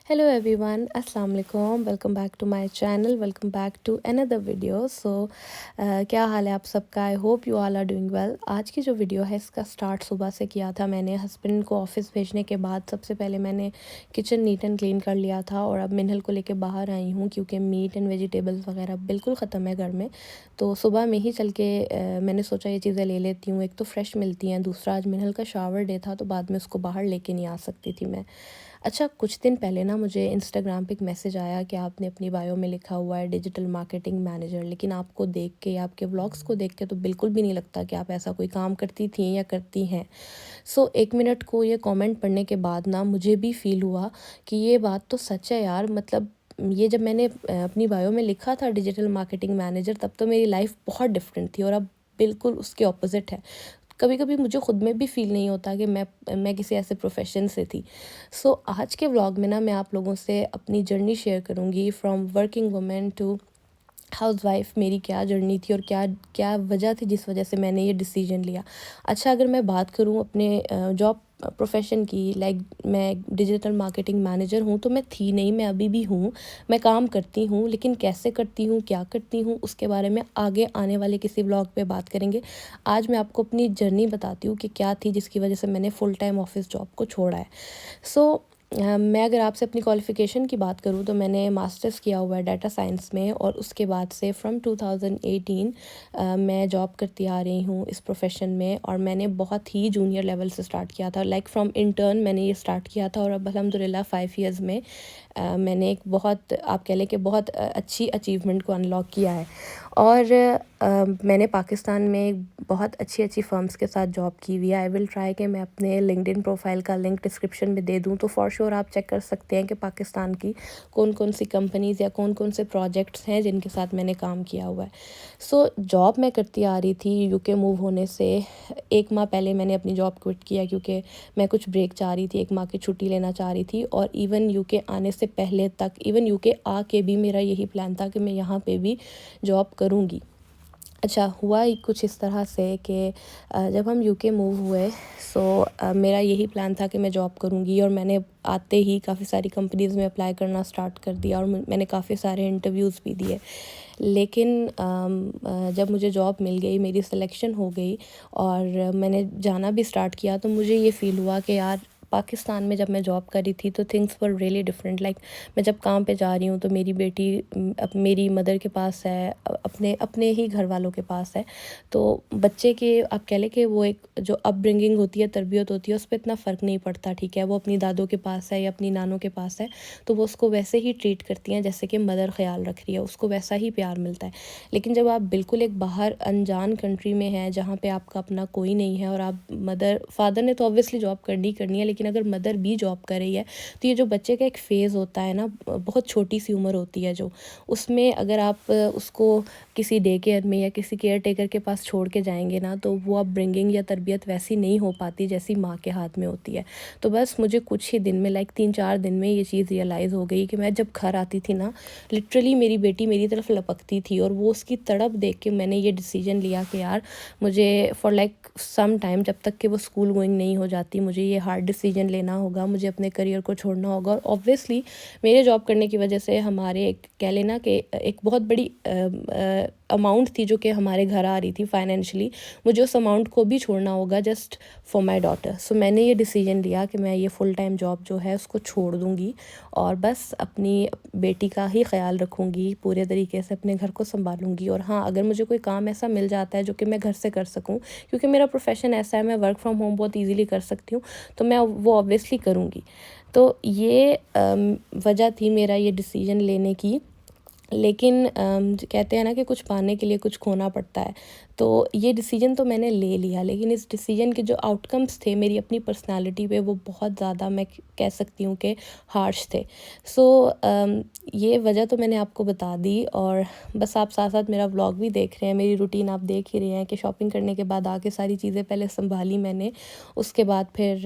Hello everyone, Assalamu alaikum. Welcome back to my channel. Welcome back to another video. क्या हाल है आप सबका? I hope you all are doing well. आज की जो वीडियो है इसका स्टार्ट सुबह से किया था मैंने. हस्बैंड को ऑफिस भेजने के बाद सबसे पहले मैंने किचन नीट एंड क्लीन कर लिया था और अब मिनहल को लेके बाहर आई हूँ क्योंकि मीट एंड वेजिटेबल्स वगैरह बिल्कुल ख़त्म है घर में. तो सुबह में ही चल के मैंने सोचा ये चीज़ें ले लेती हूँ. एक तो फ्रेश मिलती हैं, दूसरा आज मिनहल का शावर डे था तो बाद में उसको बाहर लेके नहीं आ सकती थी मैं. अच्छा, कुछ दिन पहले ना मुझे इंस्टाग्राम पे एक मैसेज आया कि आपने अपनी बायो में लिखा हुआ है डिजिटल मार्केटिंग मैनेजर, लेकिन आपको देख के या आपके व्लॉग्स को देख के तो बिल्कुल भी नहीं लगता कि आप ऐसा कोई काम करती थी या करती हैं. एक मिनट को ये कमेंट पढ़ने के बाद ना मुझे भी फ़ील हुआ कि ये बात तो सच है यार. मतलब ये जब मैंने अपनी बायो में लिखा था डिजिटल मार्केटिंग मैनेजर तब तो मेरी लाइफ बहुत डिफरेंट थी और अब बिल्कुल उसके ऑपोज़िट है. कभी कभी मुझे ख़ुद में भी फ़ील नहीं होता कि मैं किसी ऐसे प्रोफेशन से थी. आज के व्लॉग में ना मैं आप लोगों से अपनी जर्नी शेयर करूँगी from working women to housewife. मेरी क्या जर्नी थी और क्या क्या वजह थी जिस वजह से मैंने ये डिसीजन लिया. अच्छा, अगर मैं बात करूँ अपने जॉब प्रोफेशन की, लाइक मैं डिजिटल मार्केटिंग मैनेजर हूँ तो मैं थी नहीं, मैं अभी भी हूँ. मैं काम करती हूँ लेकिन कैसे करती हूँ, क्या करती हूँ, उसके बारे में आगे आने वाले किसी व्लॉग पे बात करेंगे. आज मैं आपको अपनी जर्नी बताती हूँ कि क्या थी जिसकी वजह से मैंने फुल टाइम ऑफिस जॉब को छोड़ा है. सो मैं अगर आपसे अपनी क्वालिफ़िकेशन की बात करूँ तो मैंने मास्टर्स किया हुआ है डाटा साइंस में और उसके बाद से फ्रॉम 2018 मैं जॉब करती आ रही हूँ इस प्रोफेशन में. और मैंने बहुत ही जूनियर लेवल से स्टार्ट किया था, लाइक फ्रॉम इंटर्न मैंने ये स्टार्ट किया था और अब अल्हम्दुलिल्लाह 5 इयर्स में मैंने एक बहुत, आप कह लें कि बहुत अच्छी अचीवमेंट को अनलॉक किया है. और मैंने पाकिस्तान में बहुत अच्छी अच्छी फर्म्स के साथ जॉब की हुई है. आई विल ट्राई कि मैं अपने लिंक्डइन प्रोफाइल का लिंक डिस्क्रिप्शन में दे दूँ तो फॉर श्योर आप चेक कर सकते हैं कि पाकिस्तान की कौन कौन सी कंपनीज़ या कौन कौन से प्रोजेक्ट्स हैं जिनके साथ मैंने काम किया हुआ है. जॉब मैं करती आ रही थी. यूके मूव होने से 1 माह पहले मैंने अपनी जॉब क्विट किया क्योंकि मैं कुछ ब्रेक चाह रही थी, 1 माह की छुट्टी लेना चाह रही थी. और इवन यूके आने से पहले तक, इवन यूके आके भी मेरा यही प्लान था कि मैं यहाँ पे भी जॉब करूँगी. अच्छा, हुआ ही कुछ इस तरह से कि जब हम यूके मूव हुए मेरा यही प्लान था कि मैं जॉब करूँगी और मैंने आते ही काफ़ी सारी कंपनीज़ में अप्लाई करना स्टार्ट कर दिया और मैंने काफ़ी सारे इंटरव्यूज़ भी दिए. लेकिन जब मुझे जॉब मिल गई, मेरी सिलेक्शन हो गई और मैंने जाना भी स्टार्ट किया तो मुझे ये फ़ील हुआ कि यार पाकिस्तान में जब मैं जॉब कर रही थी तो things were really different. Like मैं जब काम पे जा रही हूँ तो मेरी बेटी अब मेरी मदर के पास है, अपने अपने ही घर वालों के पास है. तो बच्चे के, आप कह लें कि वो एक जो अपब्रिंगिंग होती है, तरबियत होती है, उस पर इतना फ़र्क नहीं पड़ता. ठीक है, वो अपनी दादों के पास है या अपनी नानों के पास है तो वो उसको वैसे ही ट्रीट करती हैं जैसे कि मदर ख़्याल रख रही है, उसको वैसा ही प्यार मिलता है. लेकिन जब आप बिल्कुल एक बाहर अनजान कंट्री में हैं जहाँ पे आपका अपना कोई नहीं है और आप, मदर फादर ने तो ऑब्वियसली जॉब करनी है लेकिन अगर मदर भी जॉब कर रही है तो ये जो बच्चे का एक फ़ेज़ होता है ना, बहुत छोटी सी उम्र होती है जो, उसमें अगर आप उसको किसी डे केयर में या किसी केयर टेकर के पास छोड़ के जाएंगे ना तो वो अपब्रिंगिंग या तरबियत वैसी नहीं हो पाती जैसी माँ के हाथ में होती है. तो बस मुझे कुछ ही दिन में, लाइक 3-4 दिन में ये चीज़ रियलाइज़ हो गई कि मैं जब घर आती थी ना, लिटरली मेरी बेटी मेरी तरफ लपकती थी और वो उसकी तड़प देख के मैंने ये डिसीजन लिया कि यार मुझे फॉर लाइक सम टाइम, जब तक कि वो स्कूल गोइंग नहीं हो जाती, मुझे ये हार्ड डिसीजन लेना होगा, मुझे अपने करियर को छोड़ना होगा. और ऑब्वियसली मेरे जॉब करने की वजह से हमारे एक, कह लेना कि एक बहुत बड़ी अमाउंट थी जो कि हमारे घर आ रही थी फाइनेंशियली, मुझे उस अमाउंट को भी छोड़ना होगा जस्ट फॉर माई डॉटर. मैंने ये डिसीजन लिया कि मैं ये फुल टाइम जॉब जो है उसको छोड़ दूँगी और बस अपनी बेटी का ही ख्याल रखूँगी, पूरे तरीके से अपने घर को संभालूँगी. और हाँ, अगर मुझे कोई काम ऐसा मिल जाता है जो कि मैं घर से कर सकूँ, क्योंकि मेरा प्रोफेशन ऐसा है, मैं वर्क फ्रॉम होम बहुत ईज़िली कर सकती हूँ, तो मैं वो ऑब्वियसली करूँगी. तो ये वजह थी मेरा ये डिसीजन लेने की. लेकिन कहते हैं ना कि कुछ पाने के लिए कुछ खोना पड़ता है. तो ये डिसीजन तो मैंने ले लिया लेकिन इस डिसीजन के जो आउटकम्स थे मेरी अपनी पर्सनालिटी पे, वो बहुत ज़्यादा, मैं कह सकती हूँ कि हार्श थे. ये वजह तो मैंने आपको बता दी और बस आप साथ साथ मेरा व्लॉग भी देख रहे हैं, मेरी रूटीन आप देख ही रहे हैं कि शॉपिंग करने के बाद आके सारी चीज़ें पहले संभाली मैंने. उसके बाद फिर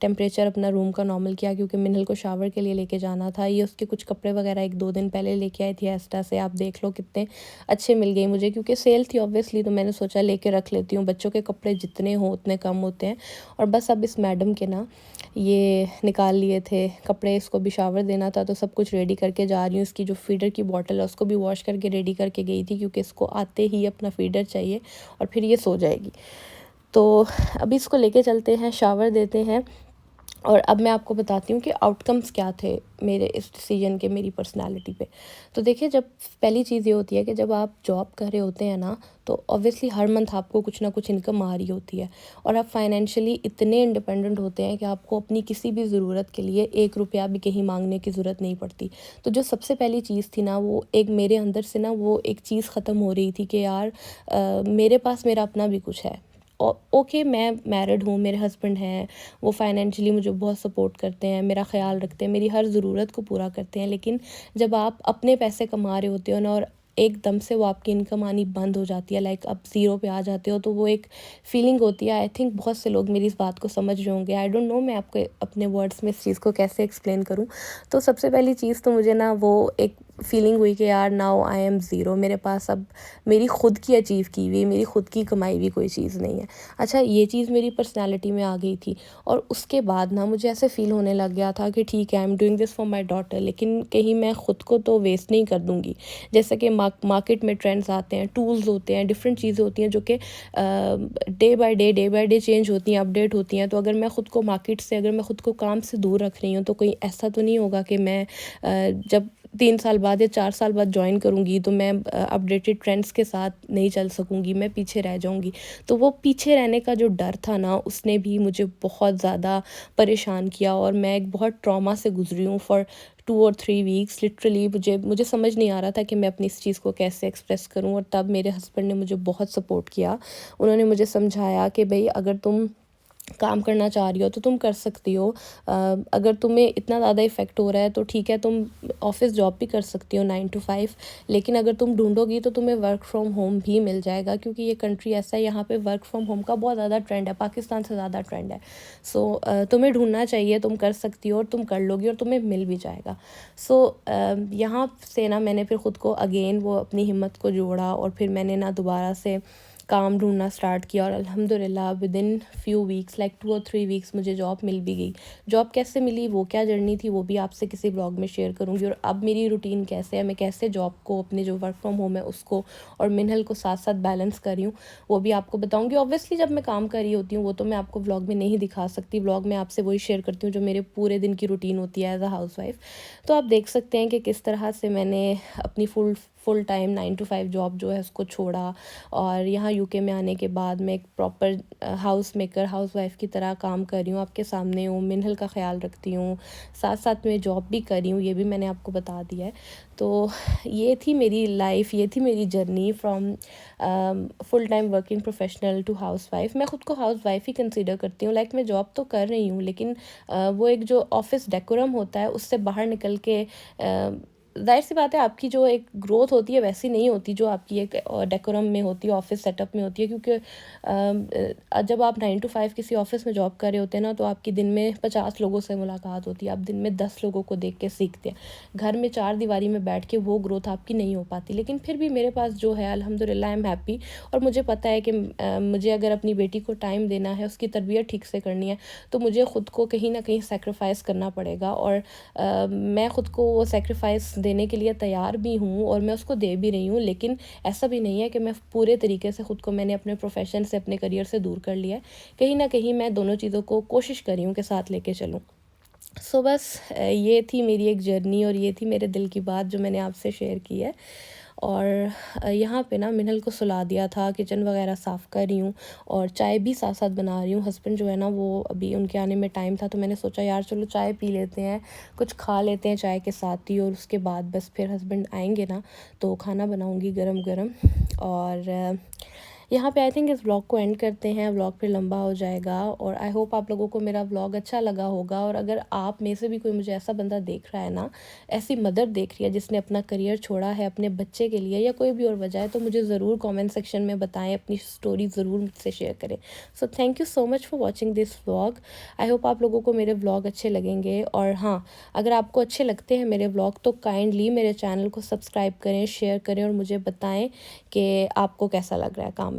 टेम्परेचर अपना रूम का नॉर्मल किया क्योंकि मिनहल को शावर के लिए लेके जाना था. ये उसके कुछ कपड़े वगैरह 1-2 दिन पहले लेके आई थी एस्टा से, आप देख लो कितने अच्छे मिल गए मुझे क्योंकि सेल थी ऑब्वियसली, तो मैंने मैंने सोचा लेके रख लेती हूँ। बच्चों के कपड़े जितने हों उतने कम होते हैं। और बस अब इस मैडम के ना ये निकाल लिए थे कपड़े, इसको भी शावर देना था तो सब कुछ रेडी करके जा रही हूँ। इसकी जो फीडर की बॉटल है उसको भी वॉश करके रेडी करके गई थी, क्योंकि इसको आते ही अपना फीडर चाहिए और फिर ये सो जाएगी। तो अभी इसको लेके चलते हैं, शावर देते हैं। और अब मैं आपको बताती हूँ कि आउटकम्स क्या थे मेरे इस डिसीजन के मेरी पर्सनालिटी पे। तो देखिए, जब पहली चीज़ ये होती है कि जब आप जॉब कर रहे होते हैं ना, तो ऑब्वियसली हर मंथ आपको कुछ ना कुछ इनकम आ रही होती है और आप फाइनेंशियली इतने इंडिपेंडेंट होते हैं कि आपको अपनी किसी भी ज़रूरत के लिए 1 रुपया भी कहीं मांगने की ज़रूरत नहीं पड़ती। तो जो सबसे पहली चीज़ थी ना, वो एक मेरे अंदर से ना वो एक चीज़ ख़त्म हो रही थी कि यार मेरे पास मेरा अपना भी कुछ है। ओके, मैं मैरिड हूँ, मेरे हस्बैंड हैं, वो फाइनेंशियली मुझे बहुत सपोर्ट करते हैं, मेरा ख्याल रखते हैं, मेरी हर ज़रूरत को पूरा करते हैं। लेकिन जब आप अपने पैसे कमा रहे होते हो ना और एकदम से वो आपकी इनकम आनी बंद हो जाती है, लाइक आप ज़ीरो पे आ जाते हो, तो वो एक फ़ीलिंग होती है। आई थिंक बहुत से लोग मेरी इस बात को समझ रहे होंगे। आई डोंट नो मैं आपको अपने वर्ड्स में इस चीज़ को कैसे एक्सप्लेन करूँ। तो सबसे पहली चीज़ तो मुझे ना वो एक फ़ीलिंग हुई कि यार नाउ आई एम ज़ीरो, मेरे पास अब मेरी खुद की अचीव की हुई, मेरी खुद की कमाई हुई कोई चीज़ नहीं है। अच्छा, ये चीज़ मेरी पर्सनैलिटी में आ गई थी। और उसके बाद ना मुझे ऐसे फ़ील होने लग गया था कि ठीक है, I am doing this for my daughter, लेकिन कहीं मैं ख़ुद को तो वेस्ट नहीं कर दूँगी। जैसे कि मार्केट में ट्रेंड्स आते हैं, टूल्स होते हैं, डिफरेंट चीज़ें होती हैं जो कि डे बाय डे चेंज होती हैं, अपडेट होती हैं। तो अगर मैं ख़ुद को मार्केट से, अगर मैं ख़ुद को काम से दूर रख रही हूँ, तो कोई ऐसा तो नहीं होगा कि मैं जब 3 साल बाद या 4 साल बाद जॉइन करूँगी तो मैं अपडेटेड ट्रेंड्स के साथ नहीं चल सकूँगी, मैं पीछे रह जाऊँगी। तो वो पीछे रहने का जो डर था ना, उसने भी मुझे बहुत ज़्यादा परेशान किया और मैं एक बहुत ट्रॉमा से गुज़री हूँ फॉर 2 और 3 वीक्स। लिटरली मुझे समझ नहीं आ रहा था कि मैं अपनी इस चीज़ को कैसे एक्सप्रेस करूँ। और तब मेरे हस्बैंड ने मुझे बहुत सपोर्ट किया। उन्होंने मुझे समझाया कि भई, अगर तुम काम करना चाह रही हो तो तुम कर सकती हो। अगर तुम्हें इतना ज़्यादा इफ़ेक्ट हो रहा है तो ठीक है, तुम ऑफ़िस जॉब भी कर सकती हो 9 to 5, लेकिन अगर तुम ढूँढोगी तो तुम्हें वर्क फ्रॉम होम भी मिल जाएगा, क्योंकि ये कंट्री ऐसा है, यहाँ पे वर्क फ्रॉम होम का बहुत ज़्यादा ट्रेंड है, पाकिस्तान से ज़्यादा ट्रेंड है। सो तुम्हें ढूँढना चाहिए, तुम कर सकती हो और तुम कर लोगी और तुम्हें मिल भी जाएगा। सो यहाँ से ना मैंने फिर ख़ुद को अगेन वो अपनी हिम्मत को जोड़ा और फिर मैंने ना दोबारा से काम ढूँढना स्टार्ट किया और अल्हम्दुलिल्लाह विदिन फ्यू वीक्स, लाइक 2 और 3 वीक्स मुझे जॉब मिल भी गई। जॉब कैसे मिली, वो क्या जर्नी थी, वो भी आपसे किसी ब्लॉग में शेयर करूँगी। और अब मेरी रूटीन कैसे है, मैं कैसे जॉब को, अपने जो वर्क फ्रॉम होम है उसको और मिनहल को साथ साथ बैलेंस कर रही हूँ, वो भी आपको बताऊँगी। ऑब्वियसली जब मैं काम कर रही होती हूँ वो तो मैं आपको व्लॉग में नहीं दिखा सकती। व्लॉग में आपसे वही शेयर करती हूँ जो मेरे पूरे दिन की रूटीन होती है एज़ अ हाउसवाइफ़। तो आप देख सकते हैं कि किस तरह से मैंने अपनी फुल टाइम 9 to 5 जॉब जो है उसको छोड़ा और यहाँ यूके में आने के बाद मैं एक प्रॉपर हाउसवाइफ़ की तरह काम कर रही हूँ। आपके सामने हूँ, मिनहल का ख़्याल रखती हूँ, साथ साथ में जॉब भी कर रही हूँ, ये भी मैंने आपको बता दिया है। तो ये थी मेरी लाइफ़, ये थी मेरी journey from full time working professional to housewife. मैं ख़ुद को हाउसवाइफ़ ही कंसीडर करती हूँ। लाइक मैं जॉब तो कर रही हूँ, लेकिन वो एक जो ऑफ़िस डेकोरम होता है उससे बाहर निकल के ज़ाहिर सी बात है, आपकी जो एक ग्रोथ होती है वैसी नहीं होती जो आपकी एक डेकोरम में होती है, ऑफ़िस सेटअप में होती है। क्योंकि जब आप 9 to 5 किसी ऑफ़िस में जॉब कर रहे होते हैं ना, तो आपकी दिन में 50 लोगों से मुलाकात होती है, आप दिन में 10 लोगों को देख के सीखते हैं। घर में 4 दीवारी में बैठ के वो ग्रोथ आपकी नहीं हो पाती। लेकिन फिर भी मेरे पास जो है अल्हम्दुलिल्लाह आई एम हैप्पी। और मुझे पता है कि मुझे अगर अपनी बेटी को टाइम देना है, उसकी तरबियत ठीक से करनी है, तो मुझे ख़ुद को कहीं ना कहीं सैक्रिफाइस करना पड़ेगा। और मैं ख़ुद को वो सैक्रिफाइस देने के लिए तैयार भी हूँ और मैं उसको दे भी रही हूँ। लेकिन ऐसा भी नहीं है कि मैं पूरे तरीके से ख़ुद को मैंने अपने प्रोफेशन से, अपने करियर से दूर कर लिया है। कहीं ना कहीं मैं दोनों चीज़ों को कोशिश कर रही हूँ कि साथ लेके चलूँ। सो बस ये थी मेरी एक जर्नी और ये थी मेरे दिल की बात जो मैंने आपसे शेयर की है। और यहाँ पे ना मिनहल को सुला दिया था, किचन वगैरह साफ़ कर रही हूँ और चाय भी साथ साथ बना रही हूँ। हस्बैंड जो है ना, वो अभी उनके आने में टाइम था, तो मैंने सोचा यार चलो चाय पी लेते हैं, कुछ खा लेते हैं चाय के साथ ही, और उसके बाद बस फिर हस्बैंड आएंगे ना तो खाना बनाऊँगी गरम गरम। और यहाँ पे आई थिंक इस व्लॉग को एंड करते हैं, व्लॉग फिर लंबा हो जाएगा। और आई होप आप लोगों को मेरा व्लॉग अच्छा लगा होगा। और अगर आप में से भी कोई मुझे ऐसा बंदा देख रहा है ना, ऐसी मदर देख रही है जिसने अपना करियर छोड़ा है अपने बच्चे के लिए या कोई भी और वजह है, तो मुझे ज़रूर कमेंट सेक्शन में बताएं, अपनी स्टोरी ज़रूर मुझसे शेयर करें। So thank you so much for watching this vlog. I hope आप लोगों को मेरे व्लॉग अच्छे लगेंगे। और हाँ, अगर आपको अच्छे लगते हैं मेरे व्लॉग तो काइंडली मेरे चैनल को सब्सक्राइब करें, शेयर करें और मुझे बताएं कि आपको कैसा लग रहा है काम।